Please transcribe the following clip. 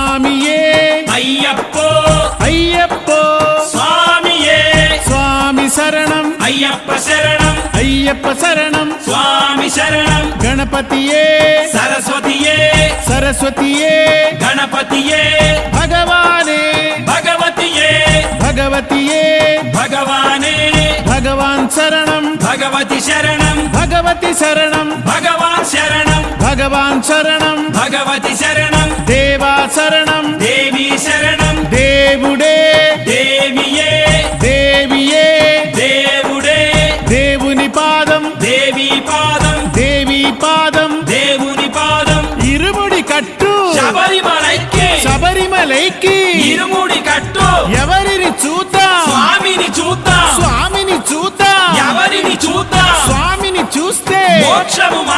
స్వామియే అయ్యప్పో అయ్యప్పో స్వామియే స్వామి శరణం అయ్యప్ప శరణం అయ్యప్ప శరణం స్వామి శరణం గణపతియే సరస్వతియే సరస్వతియే గణపతియే భగవానే భగవతియే భగవతియే భగవానే భగవాన్ శరణం భగవతి శరణం భగవతి శరణం భగవాన్ శరణం భగవాన్ శరణం భగవతి శరణం దేవా శరణం దేవి శరణం దేవుడే దేవియే దేవియే దేవుడే దేవుని పాదం దేవి పాదం దేవి పాదం దేవుని పాదం ఇరుముడి కట్టు శబరిమలైకి శబరిమలైకి ఇరుముడి కట్టు ఎవరిని చూద్దాం స్వామిని చూద్దాం స్వామిని చూద్దాం ఎవరిని చూద్దాం స్వామిని చూస్తే మోక్షము మన